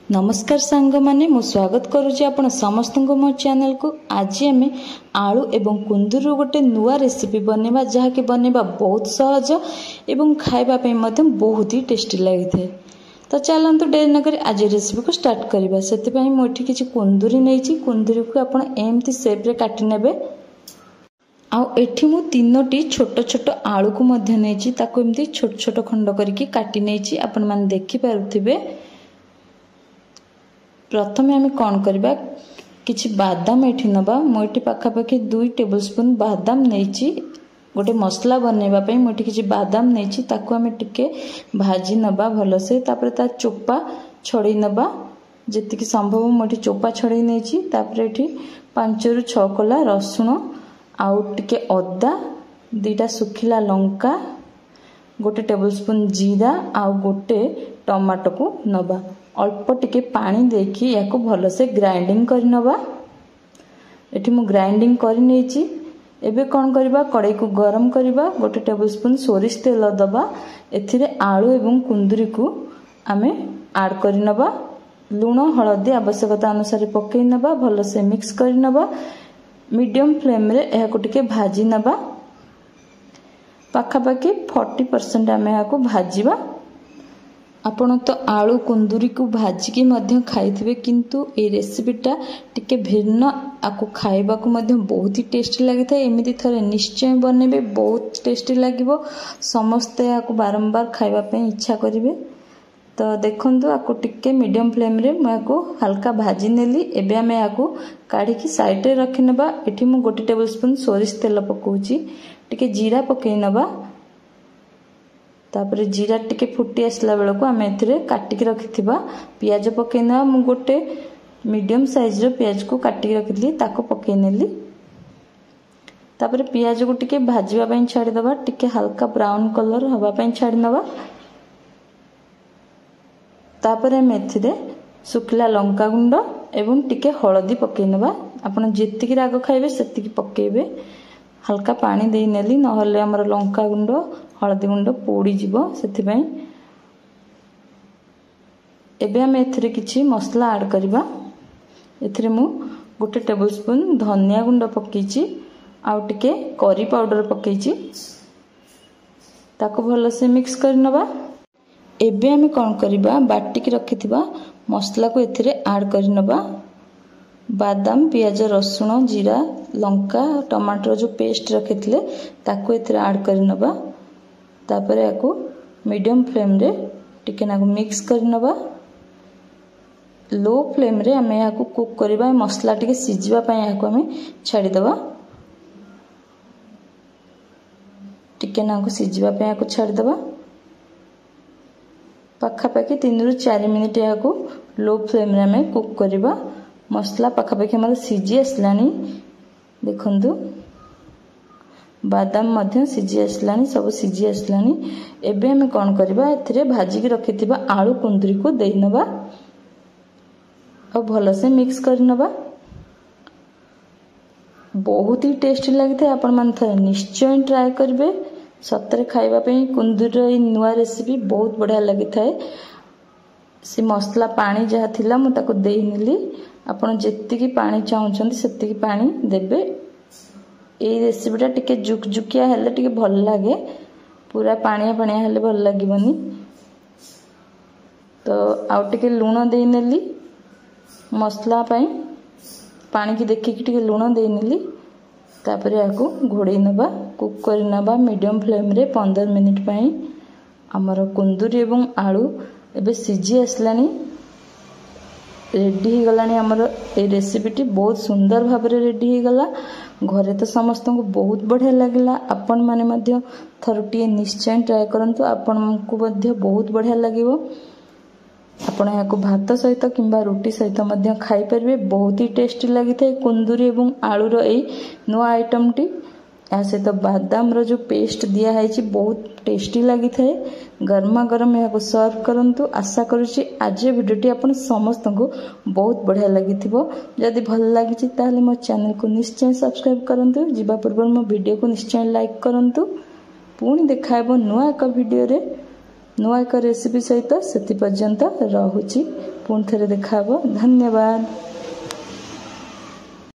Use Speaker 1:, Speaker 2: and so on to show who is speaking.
Speaker 1: नमस्कार सांग माने मु स्वागत करुछि आपण समस्त मो चैनल को। आज आम आलू एवं कुंदूर गोटे नुआ रेसिपी बनेबा जहाँकि बनेबा बहुत सहज एवं खाइबा पे मध्यम बहुत ही टेस्टी लगी थे। तो चलतु डेरी नक आज रेसिपी को स्टार्ट करवा। से मुझे किसी कुंदूरी नहीं, कुंदूरी को आप एमती सेप्रे काटी नेबे। आठी मु तीनोटी छोट छोट आलू को नहीं एमती छोट छोट खंड करके काटी नहीं आपण मैंने देखिपे। प्रथमे आम कौन करवा किछि बादाम एठी नबा। मुझे पाखापाखि 2 टेबल स्पून बादाम नहीं गोटे मसला बनवाई। मुझे किछि बादाम नहीं ताकू आम टिके भाजी नबा भल से। तापर ता चोपा छड़े नबा जी संभव। मुझे चोपा छड़े नहीं। तापर एठी 5 ରୁ 6 कला रसुण आउ टिके अदा 2टा सुखिला लंका गोटे टेबल स्पून जीरा आउ गोटे टमाटो को नबा। अल्प टिके पानी देकी या भल से ग्राइंडिंग कर नबा। एठी मु ग्राइंडिंग कर नहीं। एबे कौन करबा कड़ाई को गरम करबा। गोटे टेबल स्पून सोरिष तेल दबा। एथिरे आलू एवं कुंदूरी को आमे ऐड कर नबा। लूण हलदी आवश्यकता अनुसार पकई नबा। भल से मिक्स कर नबा। मीडियम फ्लेम रे एहा को टिके भाजी नबा। पाखापाखि 40% आमे एहा को भाजीबा। आपण तो आलू कुंदूरी को भाजिकी खाई किंतु ए रेसिपीटा टिके भिन्न आपको खाइबा को बहुत ही टेस्टी लगी था। एमती थरे निश्चय बनेबे बहुत टेस्टी लगिवो। समस्ते आपको बारंबार खाइबा पे इच्छा करिवे। तो देखंतु आपको टिके मीडियम फ्लेम रे मैं हल्का भाजी नेली। एबे आमे आपको काढ़ी की साइड रे रखि नबा। एठी मु गोटे टेबल स्पून सोरिष तेल पकाउची। टिके जीरा पकई नबा। तापर जीरा टिके फुटी आसला बेल को आम ए काटिक रखिथिबा पियाज पकईना। मु गोटे मीडियम साइज रो पियाज को काटिक रखिथि ताको पकई नेली। तापर पियाज को टिके भाजीबा पई छाडी दबा। टिके हल्का ब्राउन कलर हवा पई छाडी नबा। तापर आम एथिरे सुखला लंका गुंड एवं टिके हळदी पकई नबा। आपण जेतिकी राग खाइबे सेतिकी पकेइबे। हल्का पानी दे नेली नहले हमर लंका गुंड हळदी गुंड पोड़ी जीवो सेथिबाई। एबे हम एथिरे किछि मसला ऐड करबा। एथिरे मु गोटे टेबल स्पून धनिया गुंड पकेइछि आउ टिके करी पाउडर पकेइछि ताको भल से मिक्स कर नबा। एबे हम कोन करबा बाटी की रखिथिबा मसला को एथिरे ऐड कर नबा। बादाम पियाज रसुण जीरा लंका टमाटर जो पेस्ट रखिथिले ताको एथिरे ऐड कर नबा। तापर याको मीडियम फ्लेम रे टिके नाको मिक्स कर नबा। लो फ्लेम रे हमें याको कुक करबा। मसला टिके सिझिबा पय याको हमें छाडी दबा। टिके नाको सिझिबा पय याको छाडी दबा। पाखापाखि 3 ରୁ 4 मिनिट याको लो फ्लेम रे हमें कुक करबा। मसला पाखापाखि हमर सिझी आसलानी। देखंतु बादाम मध्य सिझी आसलानी सब सिझी आसलानी। एबे हमें कौन करबा एथिरे भाजी की रखिथिबा आलू कुंदूरी को देई नबा और भल से मिक्स कर नबा। बहुत ही टेस्टी लगी था। आपण मान थरे निश्चय ट्राई करबे। सतरे खाइबा पे कुंदूरी नुआ रेसिपी बहुत बढ़िया लगी थाए। से मसला पानी जहाँ थिला मु ताको देई नेली। आपण जेतिकी पानी चाहुचंती सेतिकी पानी देबे। ए रेसिपीटा टिके जुकजुकिया हेले टिके भल लागे। पूरा पानिया पानिया हेले भल लागिबनी। तो आउ टिके लूण देई नेली मसला पई। पानी की देखि टिके लूण देई नेली। तापर याको घोड़े नबा कुक कर नबा मीडियम फ्लेम रे 15 मिनिट पई। हमर कुंदूरी एवं आलू एबे सिझी आसलानी रेडी ही गलानी। हमर ए रेसिपीटी बहुत सुंदर भाव रे रेडी ही गला। घरे तो समस्त को बहुत बढ़िया लगला। आपण माने मध्य थरटी निश्चय ट्राई करंतु। आपण को मध्य बहुत बढ़िया लागिवो। आपण या को भात सहित किंबा रोटी सहित मध्य खाई परबे। बहुत ही टेस्टी लगी थे कुंदूरी एवं आलू रो ए नुआ आइटम टी। या सहित बादाम रो जो पेस्ट दिया है बहुत टेस्टी लगी थे। गरमा गरम या को सर्व करंतु। आशा करूची आज वीडियोटी आपण समस्त को बहुत बढ़िया लगी थिबो। जदि भल लागी ताहले मो चैनल को निश्चय सब्सक्राइब करंतु। जीवा पूर्व मो वीडियो को निश्चय लाइक करंतु। पुणी देखाइबो नुआ एक वीडियो रे नुआ एक रेसिपी सहित सेति पर्यंत रहुची। पुणी थे देखा। धन्यवाद।